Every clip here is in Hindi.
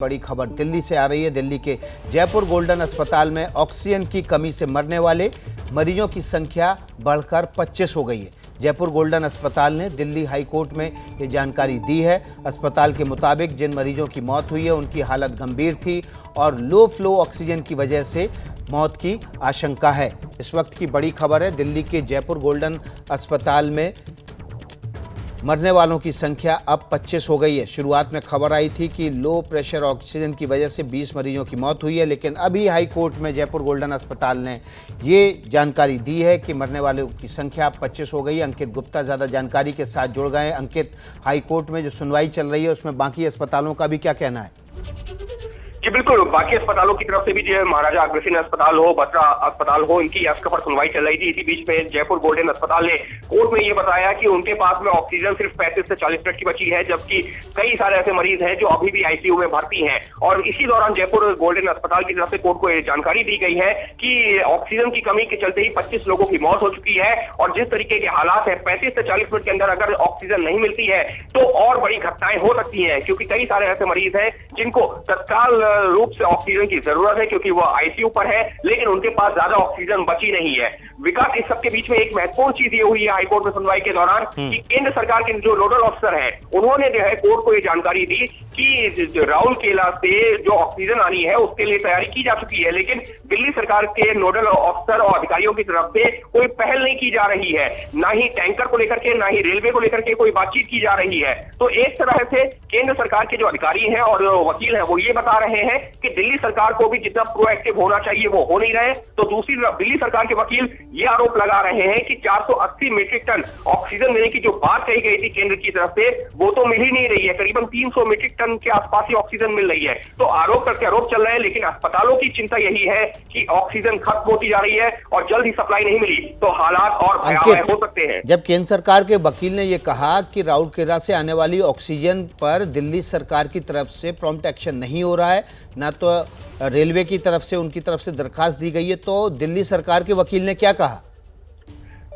बड़ी खबर दिल्ली से आ रही है। दिल्ली के जयपुर गोल्डन अस्पताल में ऑक्सीजन की कमी से मरने वाले मरीजों की संख्या बढ़कर 25 हो गई है। जयपुर गोल्डन अस्पताल ने दिल्ली हाई कोर्ट में ये जानकारी दी है। अस्पताल के मुताबिक जिन मरीजों की मौत हुई है उनकी हालत गंभीर थी और लो फ्लो ऑक्सीजन की वजह से मौत की आशंका है। इस वक्त की बड़ी खबर है, दिल्ली के जयपुर गोल्डन अस्पताल में मरने वालों की संख्या अब 25 हो गई है। शुरुआत में खबर आई थी कि लो प्रेशर ऑक्सीजन की वजह से 20 मरीजों की मौत हुई है, लेकिन अभी हाई कोर्ट में जयपुर गोल्डन अस्पताल ने ये जानकारी दी है कि मरने वालों की संख्या अब 25 हो गई है। अंकित गुप्ता ज़्यादा जानकारी के साथ जुड़ गए हैं। अंकित, हाई कोर्ट में जो सुनवाई चल रही है उसमें बाकी अस्पतालों का भी क्या कहना है? जी बिल्कुल, बाकी अस्पतालों की तरफ से भी जो है महाराजा अग्रसेन अस्पताल हो, बत्रा अस्पताल हो, इनकी याचिका पर सुनवाई चल रही थी। इसी बीच में जयपुर गोल्डन अस्पताल ने कोर्ट में ये बताया कि उनके पास में ऑक्सीजन सिर्फ 35 से 40 मिनट की बची है, जबकि कई सारे ऐसे मरीज हैं जो अभी भी आईसीयू में भर्ती हैं। और इसी दौरान जयपुर गोल्डन अस्पताल की तरफ से कोर्ट को ये जानकारी दी गई है कि ऑक्सीजन की कमी के चलते ही 25 लोगों की मौत हो चुकी है और जिस तरीके के हालात है 35 से 40 मिनट के अंदर अगर ऑक्सीजन नहीं मिलती है तो और बड़ी घटनाएं हो सकती है, क्योंकि कई सारे ऐसे मरीज हैं जिनको तत्काल रूप से ऑक्सीजन की जरूरत है क्योंकि वो आईसीयू पर है, लेकिन उनके पास ज्यादा ऑक्सीजन बची नहीं है। विकास, इस सबके बीच में एक महत्वपूर्ण चीज ये हुई है हाईकोर्ट में सुनवाई के दौरान कि केंद्र सरकार के जो नोडल अफसर हैं उन्होंने जो है कोर्ट को ये जानकारी दी कि राउरकेला से जो ऑक्सीजन आनी है उसके लिए तैयारी की जा चुकी है, लेकिन दिल्ली सरकार के नोडल अफसर और अधिकारियों की तरफ से कोई पहल नहीं की जा रही है। ना ही टैंकर को लेकर के, ना ही रेलवे को लेकर के कोई बातचीत की जा रही है। तो एक तरह से केंद्र सरकार के जो अधिकारी हैं और वकील हैं वो ये बता रहे हैं कि दिल्ली सरकार को भी जितना प्रोएक्टिव होना चाहिए वो हो नहीं रहे। तो दूसरी तरफ दिल्ली सरकार के वकील ये आरोप लगा रहे हैं कि 480 मीट्रिक टन ऑक्सीजन देने की जो बात कही गई थी केंद्र की तरफ से वो तो मिल ही नहीं रही है। करीबन 300 मीट्रिक टन के आसपास ही ऑक्सीजन मिल रही है। तो आरोप करके आरोप चल रहे हैं, लेकिन अस्पतालों की चिंता यही है कि ऑक्सीजन खत्म होती जा रही है और जल्द ही सप्लाई नहीं मिली तो हालात और भयावह हो सकते हैं। जब केंद्र सरकार के वकील ने यह कहा कि राउरकेला से आने वाली ऑक्सीजन पर दिल्ली सरकार की तरफ से प्रॉम्प्ट एक्शन नहीं हो रहा है, ना तो रेलवे की तरफ से उनकी तरफ से दरखास्त दी गई है, तो दिल्ली सरकार के वकील ने क्या कहा?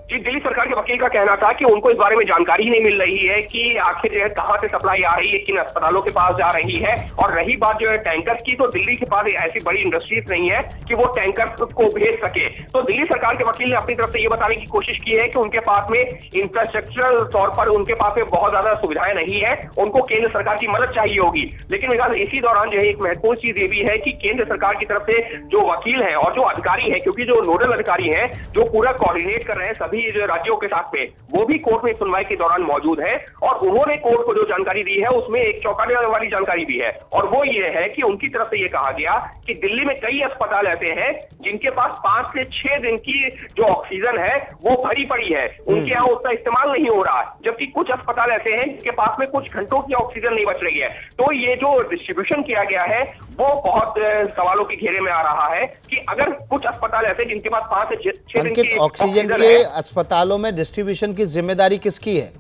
जी, दिल्ली सरकार के वकील का कहना था कि उनको इस बारे में जानकारी ही नहीं मिल रही है कि आखिर जो है कहां से सप्लाई आ रही है, किन अस्पतालों के पास जा रही है। और रही बात जो है टैंकर की, तो दिल्ली के पास ऐसी बड़ी इंडस्ट्रीज नहीं है कि वो टैंकर को भेज सके। तो दिल्ली सरकार के वकील ने अपनी तरफ से ये बताने की कोशिश की है कि उनके पास में इंफ्रास्ट्रक्चरल तौर पर उनके पास में बहुत ज्यादा सुविधाएं नहीं है, उनको केंद्र सरकार की मदद चाहिए होगी। लेकिन इसी दौरान जो है एक महत्वपूर्ण चीज ये भी है कि केंद्र सरकार की तरफ से जो वकील है और जो अधिकारी है, क्योंकि जो नोडल अधिकारी है जो पूरा कोऑर्डिनेट कर रहे हैं सभी राज्यों के साथ में, वो भी कोर्ट में सुनवाई के दौरान मौजूद है और उन्होंने कोर्ट को जो जानकारी दी है उसमें एक चौंकाने वाली जानकारी भी है। और वो ये है कि उनकी तरफ से ये कहा गया कि दिल्ली में कई अस्पताल ऐसे हैं जिनके पास 5 से 6 दिन की जो ऑक्सीजन है वो भरी पड़ी है, उनके यहाँ उसका इस्तेमाल नहीं हो रहा, जबकि कुछ अस्पताल ऐसे हैं जिनके पास में कुछ घंटों की ऑक्सीजन नहीं बच रही है। तो ये जो डिस्ट्रीब्यूशन किया गया है वो बहुत सवालों के घेरे में आ रहा है कि अगर कुछ अस्पताल ऐसे जिनके पास 5 से 6 दिन की ऑक्सीजन के अस्पतालों में डिस्ट्रीब्यूशन की जिम्मेदारी किसकी है?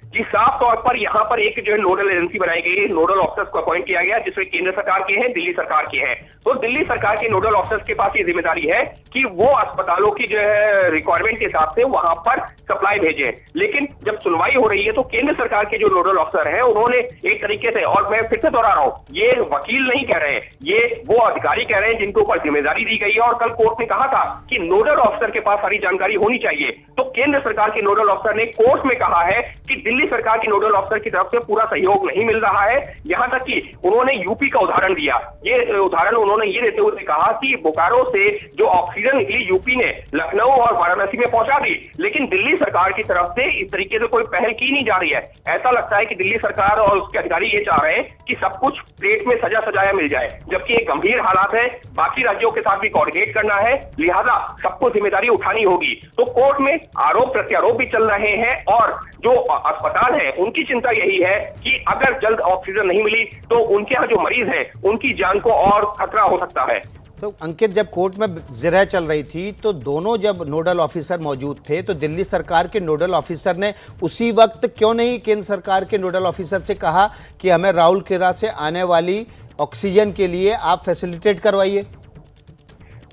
जी, साफ तौर पर यहाँ पर एक जो है नोडल एजेंसी बनाई गई है, नोडल ऑफिसर्स को अपॉइंट किया गया जिसमें केंद्र सरकार के हैं, दिल्ली सरकार के हैं। तो दिल्ली सरकार के नोडल ऑफिसर्स के पास ये जिम्मेदारी है कि वो अस्पतालों की जो है रिक्वायरमेंट के हिसाब से वहां पर सप्लाई भेजें। लेकिन जब सुनवाई हो रही है तो केंद्र सरकार के जो नोडल ऑफिसर है उन्होंने एक तरीके से, और मैं फिर से दोहरा रहा हूँ, ये वकील नहीं कह रहे हैं, ये वो अधिकारी कह रहे हैं जिनके ऊपर जिम्मेदारी दी गई है। और कल कोर्ट ने कहा था कि नोडल ऑफिसर के पास सारी जानकारी होनी चाहिए। तो केंद्र सरकार के नोडल ऑफिसर ने कोर्ट में कहा है कि दिल्ली सरकार की नोडल ऑफिसर की तरफ से पूरा सहयोग नहीं मिल रहा है। यहां तक कि उन्होंने यूपी का उदाहरण दिया। ये उदाहरण उन्होंने ये देते हुए कहा कि बोकारो से जो ऑक्सीजन निकली यूपी ने लखनऊ और वाराणसी में पहुंचा दी, लेकिन दिल्ली सरकार की तरफ से इस तरीके से कोई पहल की नहीं जा रही है। ऐसा लगता है कि दिल्ली सरकार और उसके अधिकारी ये चाह रहे हैं कि सब कुछ प्लेट में सजा सजाया मिल जाए, जबकि ये गंभीर हालात है, बाकी राज्यों के साथ भी कोऑर्डिनेट करना है, लिहाजा सबको जिम्मेदारी उठानी होगी। तो कोर्ट में आरोप प्रत्यारोप भी चल रहे हैं और जो अस्पताल है उनकी चिंता यही है कि अगर जल्द ऑक्सीजन नहीं मिली तो उनके यहाँ जो मरीज हैं उनकी जान को और खतरा हो सकता है। तो अंकित, जब कोर्ट में जिरह चल रही थी तो दोनों जब नोडल ऑफिसर मौजूद थे तो दिल्ली सरकार के नोडल ऑफिसर ने उसी वक्त क्यों नहीं केंद्र सरकार के नोडल ऑफिसर से कहा कि हमें राउरकेला से आने वाली ऑक्सीजन के लिए आप फैसिलिटेट करवाइए?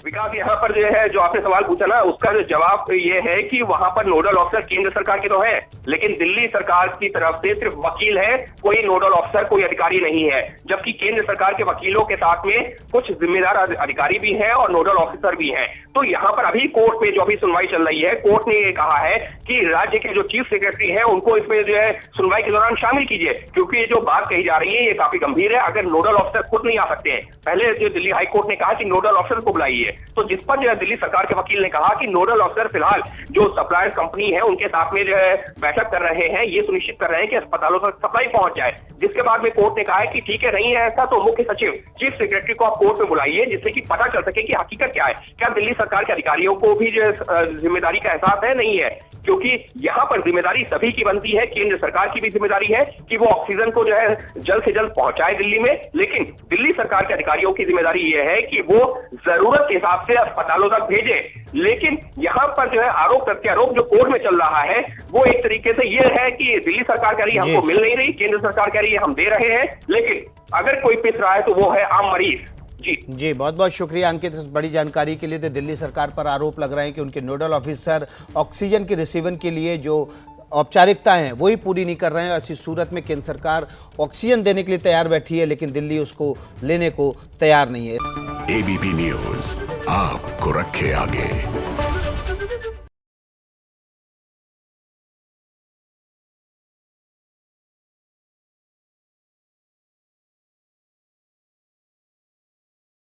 विकास, यहाँ पर जो है जो आपने सवाल पूछा ना उसका जो जवाब ये है कि वहां पर नोडल ऑफिसर केंद्र सरकार के तो है, लेकिन दिल्ली सरकार की तरफ से सिर्फ वकील है कोई नोडल ऑफिसर, कोई अधिकारी नहीं है, जबकि केंद्र सरकार के वकीलों के साथ में कुछ जिम्मेदार अधिकारी भी हैं और नोडल ऑफिसर भी हैं। तो यहाँ पर अभी कोर्ट में जो अभी सुनवाई चल रही है, कोर्ट ने ये कहा है कि राज्य के जो चीफ सेक्रेटरी हैं उनको इसमें जो है सुनवाई के दौरान शामिल कीजिए, क्योंकि ये जो बात कही जा रही है ये काफी गंभीर है। अगर नोडल ऑफिसर खुद नहीं आ सकते हैं, पहले जो दिल्ली हाई कोर्ट ने कहा कि नोडल ऑफिसर को बुलाइए, तो जिस पर जो है दिल्ली सरकार के वकील ने कहा कि नोडल ऑफिसर फिलहाल जो सप्लायर कंपनी है उनके साथ में जो है बैठक कर रहे हैं, ये सुनिश्चित कर रहे हैं कि अस्पतालों तक सप्लाई पहुंच जाए। जिसके बाद में कोर्ट ने कहा है कि ठीक है, नहीं है ऐसा तो मुख्य सचिव चीफ सेक्रेटरी को आप कोर्ट में बुलाइए, जिससे कि पता चल सके कि हकीकत क्या है। क्या दिल्ली सरकार के अधिकारियों को भी जो है जिम्मेदारी का एहसास है? नहीं है, क्योंकि यहाँ पर जिम्मेदारी सभी की बनती है। केंद्र सरकार की भी जिम्मेदारी है कि वो ऑक्सीजन को जो है जल्द से जल्द पहुंचाए दिल्ली में, लेकिन दिल्ली सरकार के अधिकारियों की जिम्मेदारी ये है कि वो जरूरत के हिसाब से अस्पतालों तक भेजे। लेकिन यहाँ पर जो है आरोप प्रत्यारोप जो कोर्ट में चल रहा है वो एक तरीके से ये है कि दिल्ली सरकार कह रही है हमको मिल नहीं रही, केंद्र सरकार कह रही है हम दे रहे हैं, लेकिन अगर कोई पिस रहा है तो वो है आम मरीज। जी बहुत बहुत शुक्रिया अंकित इस बड़ी जानकारी के लिए। तो दिल्ली सरकार पर आरोप लग रहे हैं कि उनके नोडल ऑफिसर ऑक्सीजन के रिसीवन के लिए जो औपचारिकताएं हैं वही पूरी नहीं कर रहे हैं। ऐसी सूरत में केंद्र सरकार ऑक्सीजन देने के लिए तैयार बैठी है, लेकिन दिल्ली उसको लेने को तैयार नहीं है। एबीपी न्यूज आपको रखे आगे।